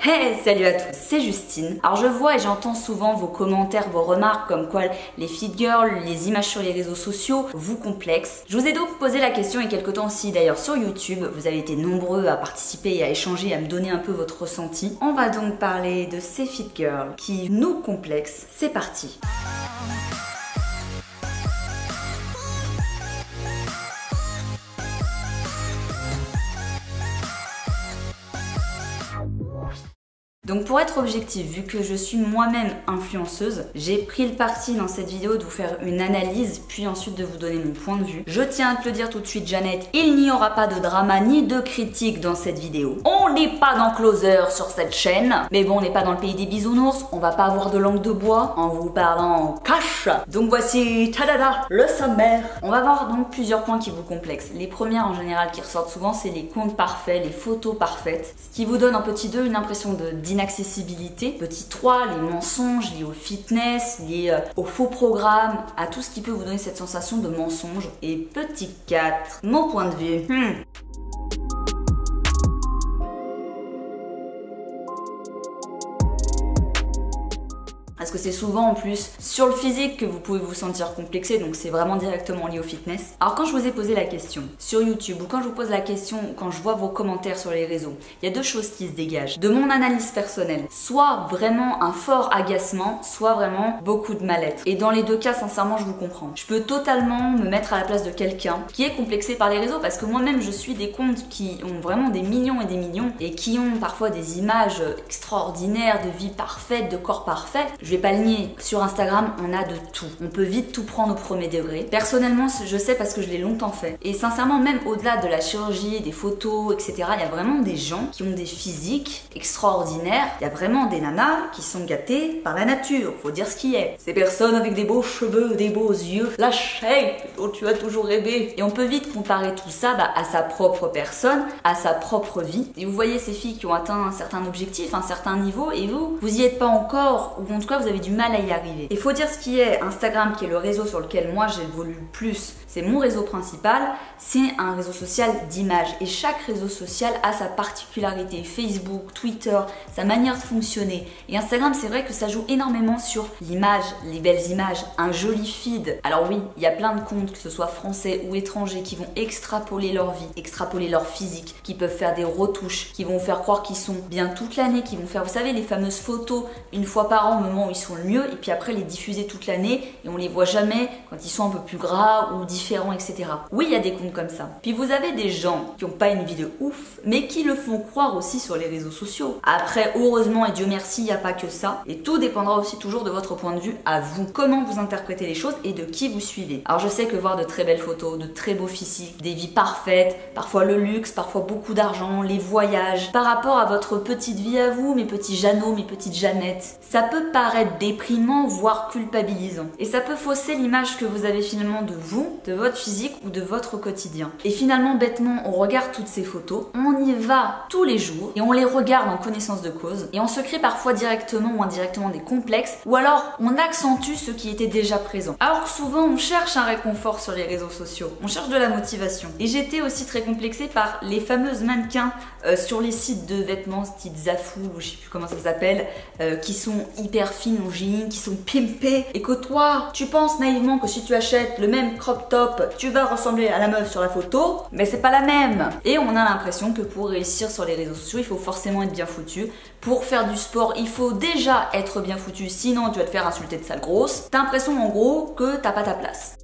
Hey, salut à tous, c'est Justine. Alors je vois et j'entends souvent vos commentaires, vos remarques comme quoi les fit girls, les images sur les réseaux sociaux vous complexent. Je vous ai donc posé la question il y a quelques temps aussi d'ailleurs sur YouTube. Vous avez été nombreux à participer et à échanger, à me donner un peu votre ressenti. On va donc parler de ces fit girls qui nous complexent. C'est parti. Donc pour être objectif, vu que je suis moi-même influenceuse, j'ai pris le parti dans cette vidéo de vous faire une analyse, puis ensuite de vous donner mon point de vue. Je tiens à te le dire tout de suite, Jeannette, il n'y aura pas de drama ni de critique dans cette vidéo. On n'est pas dans Closer sur cette chaîne, mais bon, on n'est pas dans le pays des bisounours, on va pas avoir de langue de bois en vous parlant en cash. Donc voici, tadada, le sommaire. On va voir donc plusieurs points qui vous complexent. Les premières en général qui ressortent souvent, c'est les comptes parfaits, les photos parfaites, ce qui vous donne en petit 2 une impression d'inaccessibilité. Petit 3, les mensonges liés au fitness, liés aux faux programmes, à tout ce qui peut vous donner cette sensation de mensonge. Et petit 4, mon point de vue. Parce que c'est souvent en plus sur le physique que vous pouvez vous sentir complexé, donc c'est vraiment directement lié au fitness. Alors quand je vous ai posé la question sur YouTube, ou quand je vous pose la question, ou quand je vois vos commentaires sur les réseaux, il y a deux choses qui se dégagent. De mon analyse personnelle, soit vraiment un fort agacement, soit vraiment beaucoup de mal-être. Et dans les deux cas, sincèrement, je vous comprends. Je peux totalement me mettre à la place de quelqu'un qui est complexé par les réseaux, parce que moi-même je suis des comptes qui ont vraiment des millions et des millions, et qui ont parfois des images extraordinaires, de vie parfaite, de corps parfait. Je vais pas le nier, sur Instagram on a de tout. On peut vite tout prendre au premier degré. Personnellement, je sais parce que je l'ai longtemps fait. Et sincèrement, même au-delà de la chirurgie, des photos, etc., il y a vraiment des gens qui ont des physiques extraordinaires. Il y a vraiment des nanas qui sont gâtées par la nature, faut dire ce qui est. Ces personnes avec des beaux cheveux, des beaux yeux, la shape dont tu as toujours rêvé. Et on peut vite comparer tout ça à sa propre personne, à sa propre vie. Et vous voyez ces filles qui ont atteint un certain objectif, un certain niveau, et vous y êtes pas encore, ou en tout cas vous avez du mal à y arriver. Il faut dire ce qui est, Instagram, qui est le réseau sur lequel moi j'évolue le plus, c'est mon réseau principal, c'est un réseau social d'image. Et chaque réseau social a sa particularité. Facebook, Twitter, sa manière de fonctionner. Et Instagram, c'est vrai que ça joue énormément sur l'image, les belles images, un joli feed. Alors oui, il y a plein de comptes, que ce soit français ou étrangers, qui vont extrapoler leur vie, extrapoler leur physique, qui peuvent faire des retouches, qui vont faire croire qu'ils sont bien toute l'année, qui vont faire, vous savez, les fameuses photos une fois par an au moment où ils sont le mieux, et puis après les diffuser toute l'année, et on les voit jamais quand ils sont un peu plus gras ou différents, etc. Oui, il y a des comptes comme ça. Puis vous avez des gens qui n'ont pas une vie de ouf, mais qui le font croire aussi sur les réseaux sociaux. Après, heureusement et Dieu merci, il n'y a pas que ça. Et tout dépendra aussi toujours de votre point de vue à vous. Comment vous interprétez les choses et de qui vous suivez. Alors je sais que voir de très belles photos, de très beaux physiques, des vies parfaites, parfois le luxe, parfois beaucoup d'argent, les voyages, par rapport à votre petite vie à vous, mes petits Jeannots, mes petites Jeannettes, ça peut paraître déprimant, voire culpabilisant. Et ça peut fausser l'image que vous avez finalement de vous, de votre physique ou de votre quotidien. Et finalement, bêtement, on regarde toutes ces photos, on y va tous les jours et on les regarde en connaissance de cause et on se crée parfois directement ou indirectement des complexes ou alors on accentue ce qui était déjà présent. Alors que souvent on cherche un réconfort sur les réseaux sociaux, on cherche de la motivation. Et j'étais aussi très complexée par les fameuses mannequins sur les sites de vêtements style Zaful ou je sais plus comment ça s'appelle, qui sont hyper fines en jean, qui sont pimpées et que toi tu penses naïvement que si tu achètes le même crop top tu vas ressembler à la meuf sur la photo, mais c'est pas la même. Et on a l'impression que pour réussir sur les réseaux sociaux il faut forcément être bien foutu. Pour faire du sport il faut déjà être bien foutu, sinon tu vas te faire insulter de sale grosse. T'as l'impression en gros que t'as pas ta place.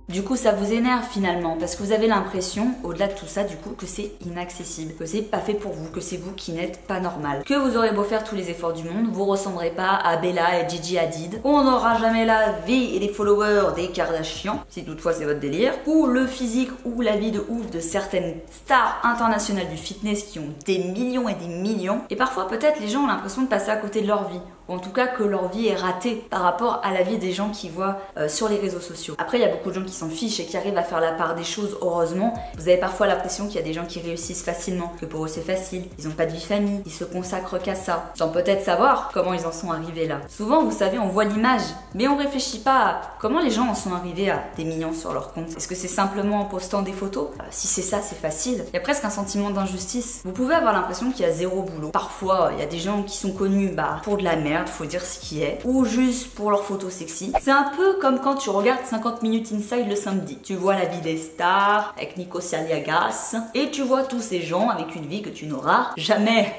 Du coup, ça vous énerve finalement parce que vous avez l'impression, au-delà de tout ça, du coup, que c'est inaccessible, que c'est pas fait pour vous, que c'est vous qui n'êtes pas normal. Que vous aurez beau faire tous les efforts du monde, vous ressemblerez pas à Bella et Gigi Hadid. On n'aura jamais la vie et les followers des Kardashians, si toutefois c'est votre délire, ou le physique ou la vie de ouf de certaines stars internationales du fitness qui ont des millions et des millions. Et parfois, peut-être, les gens ont l'impression de passer à côté de leur vie. ou en tout cas que leur vie est ratée par rapport à la vie des gens qui voient sur les réseaux sociaux. Après, il y a beaucoup de gens qui s'en fichent et qui arrivent à faire la part des choses, heureusement. Vous avez parfois l'impression qu'il y a des gens qui réussissent facilement, que pour eux c'est facile, ils n'ont pas de vie famille, ils se consacrent qu'à ça, sans peut-être savoir comment ils en sont arrivés là. Souvent, vous savez, on voit l'image, mais on réfléchit pas à comment les gens en sont arrivés à des millions sur leur compte. Est-ce que c'est simplement en postant des photos? Si c'est ça, c'est facile. Il y a presque un sentiment d'injustice. Vous pouvez avoir l'impression qu'il y a zéro boulot. Parfois, il y a des gens qui sont connus pour de la merde, faut dire ce qui est, ou juste pour leurs photos sexy. C'est un peu comme quand tu regardes 50 minutes Inside le samedi. Tu vois la vie des stars avec Nico Aliagas et tu vois tous ces gens avec une vie que tu n'auras jamais.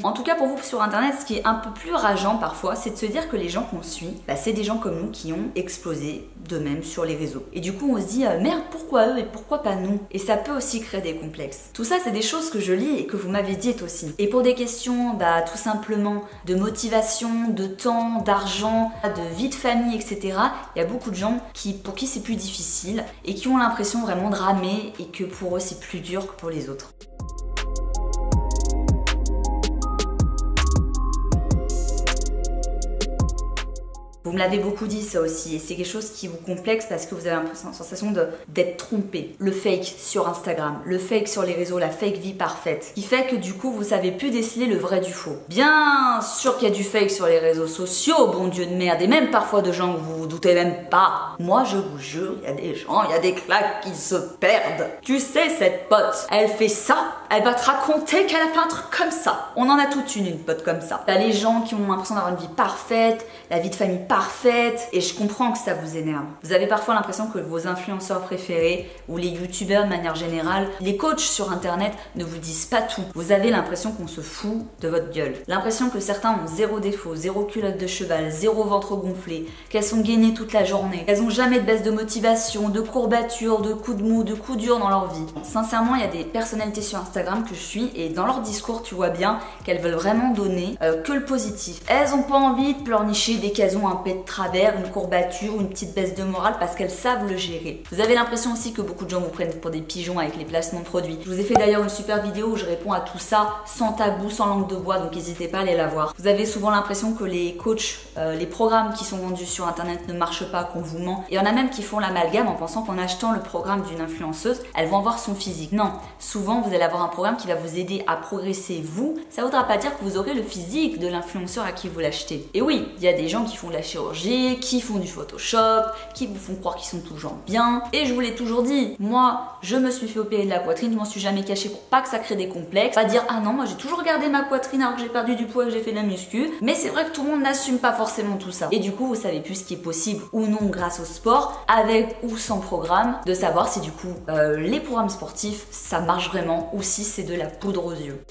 En tout cas, pour vous sur internet, ce qui est un peu plus rageant parfois, c'est de se dire que les gens qu'on suit, c'est des gens comme nous qui ont explosé d'eux-mêmes sur les réseaux. Et du coup, on se dit merde, pourquoi eux et pourquoi pas nous? Et ça peut aussi créer des complexes. Tout ça, c'est des choses que je lis et que vous m'avez dites aussi. Et pour des questions, tout simplement de motivation, de temps, d'argent, de vie de famille, etc. Il y a beaucoup de gens pour qui c'est plus difficile et qui ont l'impression vraiment de ramer et que pour eux c'est plus dur que pour les autres. Vous me l'avez beaucoup dit ça aussi, et c'est quelque chose qui vous complexe parce que vous avez la sensation d'être trompé. Le fake sur Instagram, le fake sur les réseaux, la fake vie parfaite, qui fait que du coup vous savez plus déceler le vrai du faux. Bien sûr qu'il y a du fake sur les réseaux sociaux, bon Dieu de merde, et même parfois de gens que vous vous doutez même pas. Moi je vous jure, il y a des gens, il y a des claques qui se perdent. Tu sais, cette pote, elle fait ça, elle va te raconter qu'elle a fait un truc comme ça. On en a toute une pote comme ça. T'as les gens qui ont l'impression d'avoir une vie parfaite, la vie de famille parfaite, et je comprends que ça vous énerve. Vous avez parfois l'impression que vos influenceurs préférés ou les youtubeurs de manière générale, les coachs sur internet ne vous disent pas tout. Vous avez l'impression qu'on se fout de votre gueule. L'impression que certains ont zéro défaut, zéro culotte de cheval, zéro ventre gonflé, qu'elles sont gainées toute la journée, qu'elles ont jamais de baisse de motivation, de courbatures, de coups de mou, de coups durs dans leur vie. Sincèrement, il y a des personnalités sur Instagram que je suis et dans leur discours, tu vois bien qu'elles veulent vraiment donner que le positif. Elles ont pas envie de pleurnicher dès qu'elles ont un pet de travers, une courbature ou une petite baisse de morale parce qu'elles savent le gérer. Vous avez l'impression aussi que beaucoup de gens vous prennent pour des pigeons avec les placements de produits. Je vous ai fait d'ailleurs une super vidéo où je réponds à tout ça sans tabou, sans langue de bois, donc n'hésitez pas à aller la voir. Vous avez souvent l'impression que les coachs, les programmes qui sont vendus sur internet ne marchent pas, qu'on vous ment. Et il y en a même qui font l'amalgame en pensant qu'en achetant le programme d'une influenceuse, elles vont avoir son physique. Non, souvent vous allez avoir un programme qui va vous aider à progresser vous. Ça ne voudra pas dire que vous aurez le physique de l'influenceur à qui vous l'achetez. Et oui, il y a des gens qui font de la chirurgie, qui font du Photoshop, qui vous font croire qu'ils sont toujours bien. Et je vous l'ai toujours dit, moi, je me suis fait opérer de la poitrine, je m'en suis jamais cachée pour pas que ça crée des complexes. Pas dire, ah non, moi j'ai toujours gardé ma poitrine alors que j'ai perdu du poids et que j'ai fait de la muscu. Mais c'est vrai que tout le monde n'assume pas forcément tout ça. Et du coup, vous savez plus ce qui est possible ou non grâce au sport, avec ou sans programme, de savoir si du coup, les programmes sportifs, ça marche vraiment ou si c'est de la poudre aux yeux.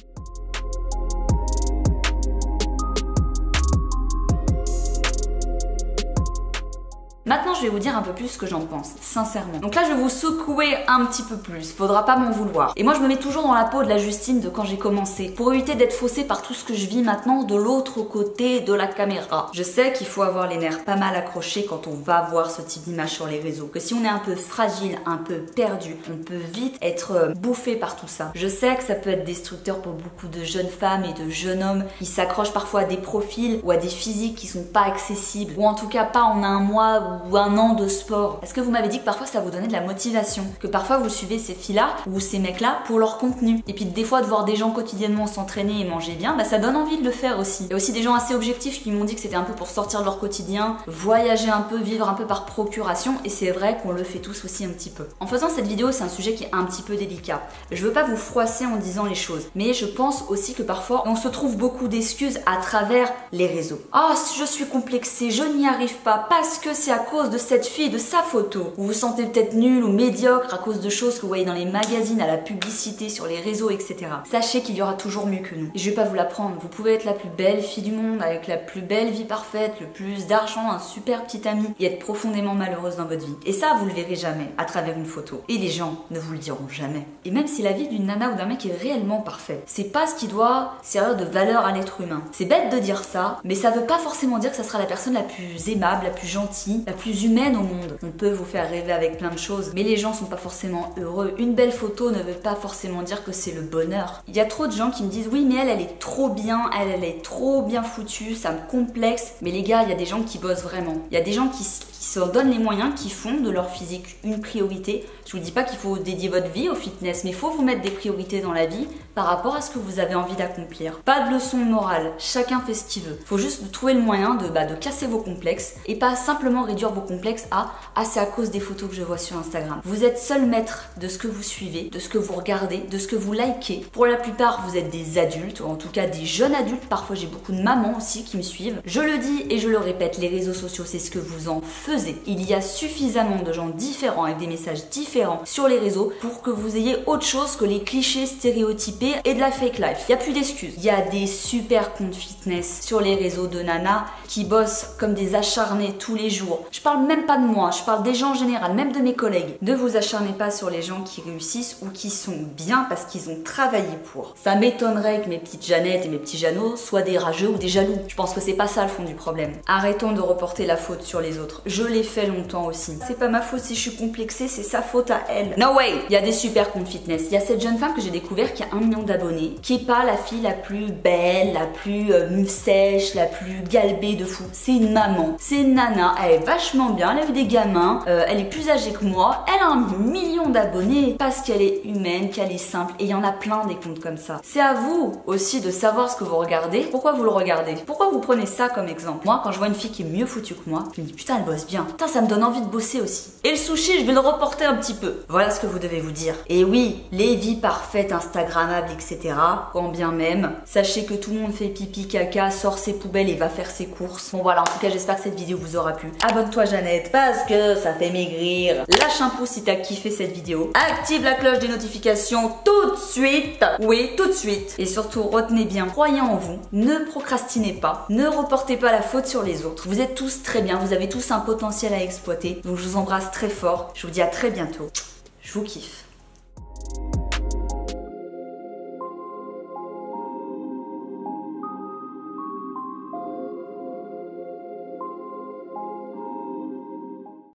Maintenant, je vais vous dire un peu plus ce que j'en pense, sincèrement. Donc là, je vais vous secouer un petit peu plus, faudra pas m'en vouloir. Et moi, je me mets toujours dans la peau de la Justine de quand j'ai commencé, pour éviter d'être faussée par tout ce que je vis maintenant de l'autre côté de la caméra. Je sais qu'il faut avoir les nerfs pas mal accrochés quand on va voir ce type d'image sur les réseaux, que si on est un peu fragile, un peu perdu, on peut vite être bouffé par tout ça. Je sais que ça peut être destructeur pour beaucoup de jeunes femmes et de jeunes hommes qui s'accrochent parfois à des profils ou à des physiques qui sont pas accessibles, ou en tout cas pas en un mois ou un an de sport. Est-ce que vous m'avez dit que parfois ça vous donnait de la motivation, que parfois vous suivez ces filles-là ou ces mecs-là pour leur contenu, et puis des fois de voir des gens quotidiennement s'entraîner et manger bien, ça donne envie de le faire aussi. Il y a aussi des gens assez objectifs qui m'ont dit que c'était un peu pour sortir de leur quotidien, voyager un peu, vivre un peu par procuration, et c'est vrai qu'on le fait tous aussi un petit peu. En faisant cette vidéo, c'est un sujet qui est un petit peu délicat. Je veux pas vous froisser en disant les choses, mais je pense aussi que parfois on se trouve beaucoup d'excuses à travers les réseaux. Ah, je suis complexée, je n'y arrive pas parce que c'est à cause de cette fille, de sa photo. Vous vous sentez peut-être nul ou médiocre à cause de choses que vous voyez dans les magazines, à la publicité, sur les réseaux, etc. Sachez qu'il y aura toujours mieux que nous. Et je vais pas vous l'apprendre. Vous pouvez être la plus belle fille du monde, avec la plus belle vie parfaite, le plus d'argent, un super petit ami, et être profondément malheureuse dans votre vie. Et ça, vous le verrez jamais à travers une photo. Et les gens ne vous le diront jamais. Et même si la vie d'une nana ou d'un mec est réellement parfait, c'est pas ce qui doit servir de valeur à l'être humain. C'est bête de dire ça, mais ça veut pas forcément dire que ça sera la personne la plus aimable, la plus gentille, la plus humaines au monde. On peut vous faire rêver avec plein de choses, mais les gens sont pas forcément heureux. Une belle photo ne veut pas forcément dire que c'est le bonheur. Il y a trop de gens qui me disent oui mais elle est trop bien, elle est trop bien foutue, ça me complexe. Mais les gars, il y a des gens qui bossent vraiment. Il y a des gens qui se donnent les moyens, qui font de leur physique une priorité. Je vous dis pas qu'il faut dédier votre vie au fitness, mais il faut vous mettre des priorités dans la vie par rapport à ce que vous avez envie d'accomplir. Pas de leçon morale, chacun fait ce qu'il veut. Faut juste trouver le moyen de casser vos complexes et pas simplement réduire vos complexes à « ah c'est à cause des photos que je vois sur Instagram ». Vous êtes seul maître de ce que vous suivez, de ce que vous regardez, de ce que vous likez. Pour la plupart, vous êtes des adultes, ou en tout cas des jeunes adultes. Parfois j'ai beaucoup de mamans aussi qui me suivent. Je le dis et je le répète, les réseaux sociaux c'est ce que vous en faisez. Il y a suffisamment de gens différents avec des messages différents sur les réseaux pour que vous ayez autre chose que les clichés stéréotypés et de la fake life. Il n'y a plus d'excuses. Il y a des super comptes fitness sur les réseaux de nanas qui bossent comme des acharnés tous les jours. Je parle même pas de moi, je parle des gens en général, même de mes collègues. Ne vous acharnez pas sur les gens qui réussissent ou qui sont bien parce qu'ils ont travaillé pour. Ça m'étonnerait que mes petites Jeannettes et mes petits Jeannots soient des rageux ou des jaloux. Je pense que c'est pas ça le fond du problème. Arrêtons de reporter la faute sur les autres. Je l'ai fait longtemps aussi. C'est pas ma faute si je suis complexée, c'est sa faute à elle. No way! Il y a des super comptes fitness. Il y a cette jeune femme que j'ai découvert qui a 1 million d'abonnés, qui est pas la fille la plus belle, la plus sèche, la plus galbée de fou. C'est une maman. C'est une nana. Elle est vachement bien. Elle a eu des gamins. Elle est plus âgée que moi. Elle a 1 million d'abonnés parce qu'elle est humaine, qu'elle est simple. Et il y en a plein des comptes comme ça. C'est à vous aussi de savoir ce que vous regardez. Pourquoi vous le regardez? Pourquoi vous prenez ça comme exemple? Moi, quand je vois une fille qui est mieux foutue que moi, je me dis putain, elle bosse bien. Putain, ça me donne envie de bosser aussi. Et le sushi, je vais le reporter un petit peu. Voilà ce que vous devez vous dire. Et oui, les vies parfaites, instagrammables, etc. Quand bien même, sachez que tout le monde fait pipi, caca, sort ses poubelles et va faire ses courses. Bon voilà, en tout cas, j'espère que cette vidéo vous aura plu. Abonne-toi Jeannette, parce que ça fait maigrir. Lâche un pouce si t'as kiffé cette vidéo. Active la cloche des notifications tout de suite. Oui, tout de suite. Et surtout, retenez bien, croyez en vous. Ne procrastinez pas. Ne reportez pas la faute sur les autres. Vous êtes tous très bien. Vous avez tous un potentiel à exploiter. Donc je vous embrasse très fort. Je vous dis à très bientôt. Je vous kiffe.